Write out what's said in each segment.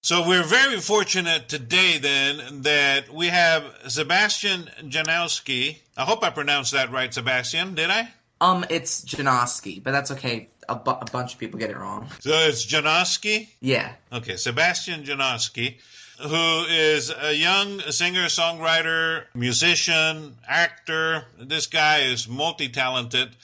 So we're very fortunate today then that we have Sebastian Janoski. I hope I pronounced that right, Sebastian. Did I? It's Janoski, but that's okay. A bunch of people get it wrong. So it's Janoski? Yeah. Okay, Sebastian Janoski, who is a young singer, songwriter, musician, actor. This guy is multi-talented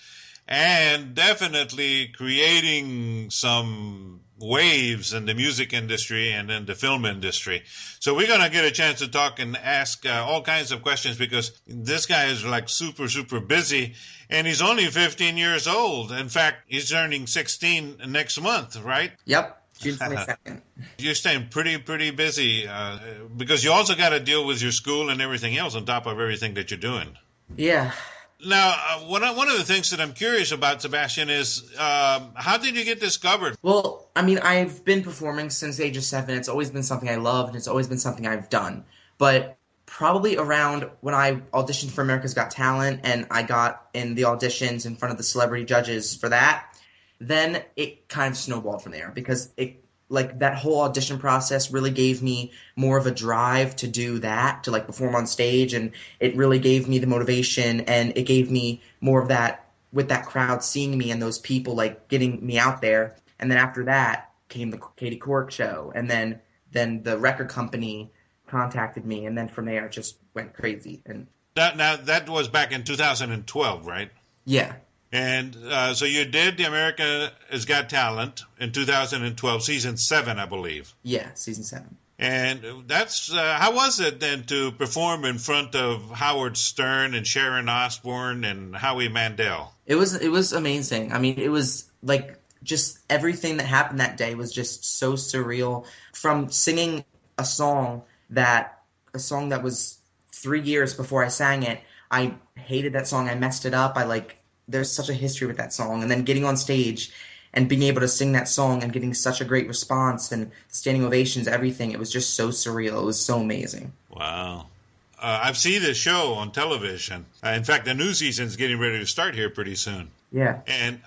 and definitely creating some waves in the music industry and in the film industry. So we're going to get a chance to talk and ask all kinds of questions because this guy is like super, super busy, and he's only 15 years old. In fact, he's turning 16 next month, right? Yep. June 22nd. You're staying pretty busy because you also got to deal with your school and everything else on top of everything that you're doing. Yeah. Now, one of the things that I'm curious about, Sebastian, is how did you get discovered? Well, I mean, I've been performing since the age of 7. It's always been something I loved, and it's always been something I've done. But probably around when I auditioned for America's Got Talent and I got in the auditions in front of the celebrity judges for that, then it kind of snowballed from there because that whole audition process really gave me more of a drive to do that, to like perform on stage, and it really gave me the motivation, and it gave me more of that with that crowd seeing me and those people like getting me out there. And then after that came the Couric Show, and then the record company contacted me, and then from there it just went crazy. And that was back in 2012, right? Yeah. And so you did the America's Got Talent in 2012, season 7, I believe. Yeah, season 7. And that's how was it then to perform in front of Howard Stern and Sharon Osbourne and Howie Mandel? It was amazing. I mean, it was like just everything that happened that day was just so surreal. From singing a song that was 3 years before I sang it, I hated that song. I messed it up. There's such a history with that song, and then getting on stage and being able to sing that song and getting such a great response and standing ovations, everything, it was just so surreal. It was so amazing. Wow. I've seen this show on television. In fact, the new season is getting ready to start here pretty soon. Yeah. And,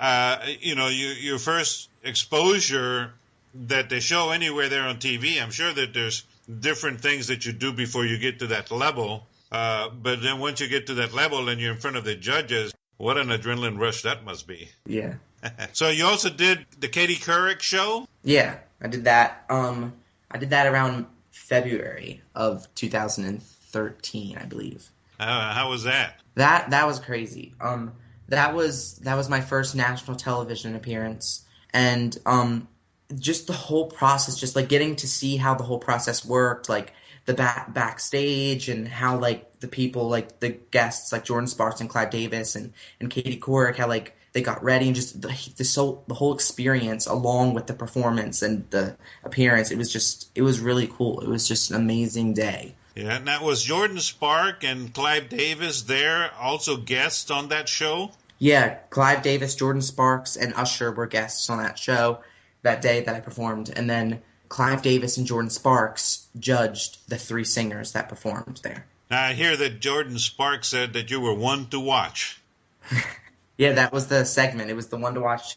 your first exposure that they show anywhere there on TV, I'm sure that there's different things that you do before you get to that level. But then once you get to that level and you're in front of the judges, what an adrenaline rush that must be. Yeah. So you also did the Couric Show? Yeah, I did that. I did that around February of 2013, I believe. How was that? That was crazy. That was my first national television appearance, and just the whole process, just like getting to see how the whole process worked, like the backstage and how like the people, like the guests, like Jordin Sparks and Clive Davis and Katie Couric, how like they got ready, and just the whole experience along with the performance and the appearance. It was really cool. It was just an amazing day. Yeah, and that was Jordin Sparks and Clive Davis there, also guests on that show? Yeah, Clive Davis, Jordin Sparks, and Usher were guests on that show that day that I performed, and then Clive Davis and Jordin Sparks judged the 3 singers that performed there. Now, I hear that Jordin Sparks said that you were one to watch. Yeah, that was the segment. It was the one to watch.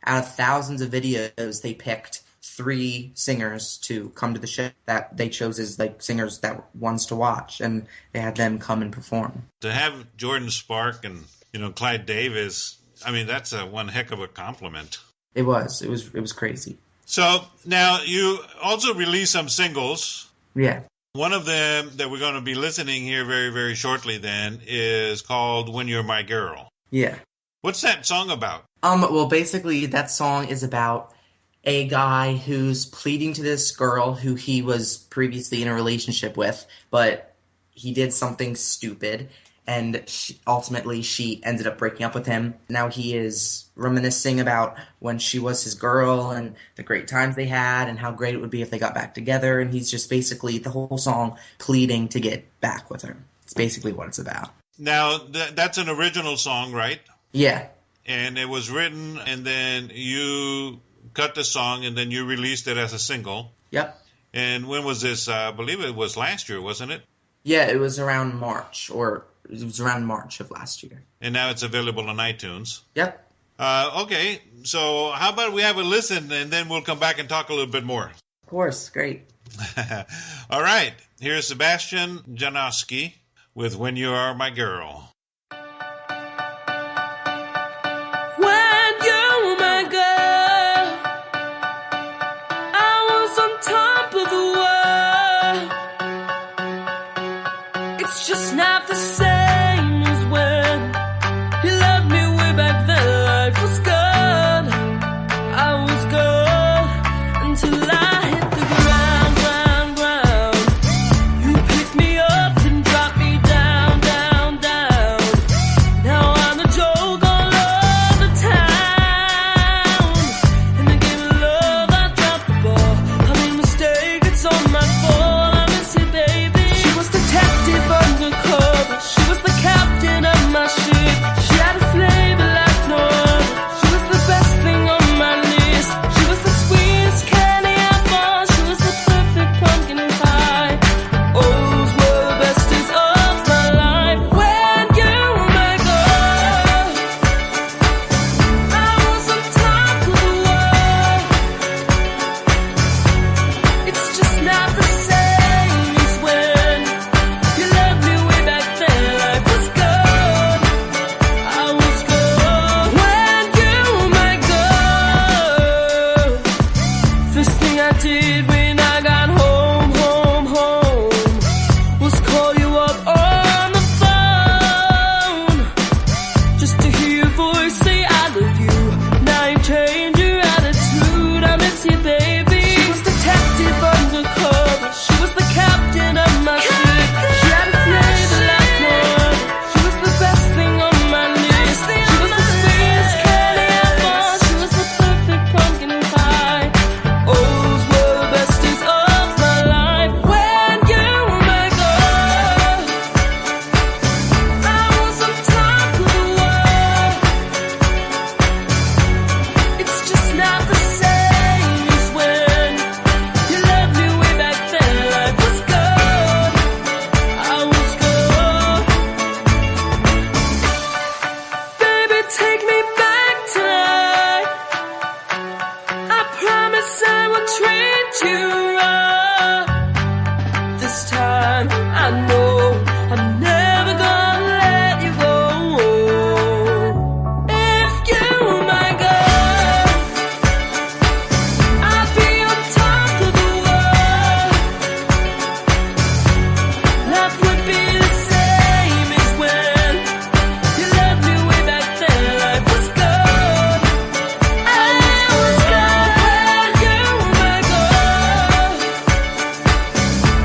Out of thousands of videos, they picked 3 singers to come to the show that they chose as like singers that ones to watch, and they had them come and perform. To have Jordin Sparks and Clive Davis, I mean, that's one heck of a compliment. It was crazy. So now you also released some singles. Yeah. One of them that we're going to be listening here very, very shortly then is called When You're My Girl. Yeah. What's that song about? Well, basically that song is about a guy who's pleading to this girl who he was previously in a relationship with, but he did something stupid, and ultimately she ended up breaking up with him. Now he is reminiscing about when she was his girl and the great times they had and how great it would be if they got back together, and he's just basically the whole song pleading to get back with her. It's basically what it's about. Now, that's an original song, right? Yeah. And it was written, and then you cut the song, and then you released it as a single. Yep. And when was this? I believe it was last year, wasn't it? Yeah, it was around March, of last year. And now it's available on iTunes. Yep. Okay, so how about we have a listen, and then we'll come back and talk a little bit more. Of course, great. All right, here's Sebastian Janoski with When You Are My Girl. When you're my girl, I was on top of the world. It's just not the same as when you loved me way back then. Life was good, I was good until I hit the ground. You picked me up and dropped me down. Now I'm a joke all over town. In the game of love, I dropped the ball. I made a mistake, it's all my fault. I miss you, baby. She was detective undercover. She was the captain of my ship. She had a flavor like no other. She was the best thing on my list. She was the sweetest candy apple. She was the perfect pumpkin pie. Those were the best days of my life. When you were my girl, I was on top of the world. It's just not the same as when you loved me way back then. Life was good, I was good. When you were my girl, first thing I did when I got home, was call you up on the phone, just to hear your voice say I love you. Now you changed your attitude, I miss you, baby. She was detective undercover. She was the captain of my ship. She had a flavor like no other. She was the best thing on my list. She was the sweetest candy apple. She was the perfect pumpkin pie. Those were the best days of my life. When you were my girl, I was on top of the world. It's just not the same as when you loved me way back then. Life was good, I was good. Baby, take me back tonight. I promise I will treat you right. This time I know I'm never gonna let you go. If you were my girl, I'd be on top of the world. Life would be the same as when you loved me way back then. Life was good, I was good. When you were my girl,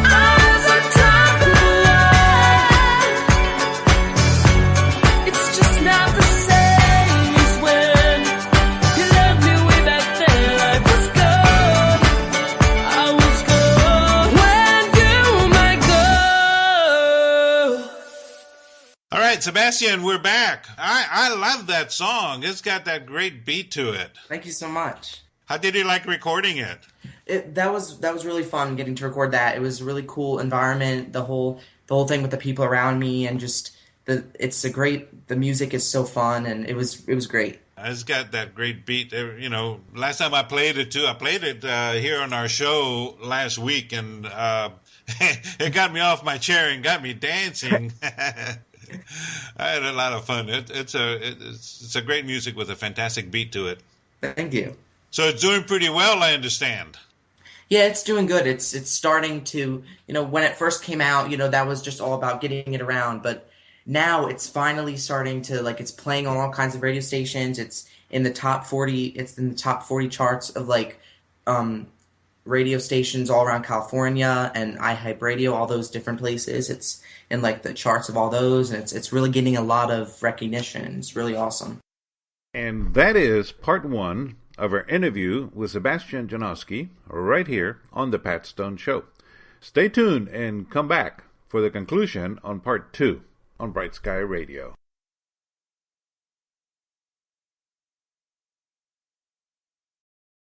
I was on top of the world. It's just not the same as when you loved me way back then. Life was good, I was good. When you were my girl. All right, Sebastian, we're back. I love that song. It's got that great beat to it. Thank you so much. How did you like recording it? That was really fun getting to record that. It was a really cool environment. The whole thing with the people around me, and just the music is so fun, and it was great. It's got that great beat. Last time I played it too. I played it here on our show last week, and it got me off my chair and got me dancing. I had a lot of fun. It's a great music with a fantastic beat to it. Thank you. So it's doing pretty well, I understand. Yeah, it's doing good. It's starting to, when it first came out, that was just all about getting it around. But now it's finally starting to, it's playing on all kinds of radio stations. It's in the top 40. It's in the top 40 charts of radio stations all around California and iHype Radio, all those different places. It's in the charts of all those, and it's really getting a lot of recognition. It's really awesome. And that is part one of our interview with Sebastian Janoski right here on The Pat Stone Show. Stay tuned and come back for the conclusion on part two on Bright Sky Radio.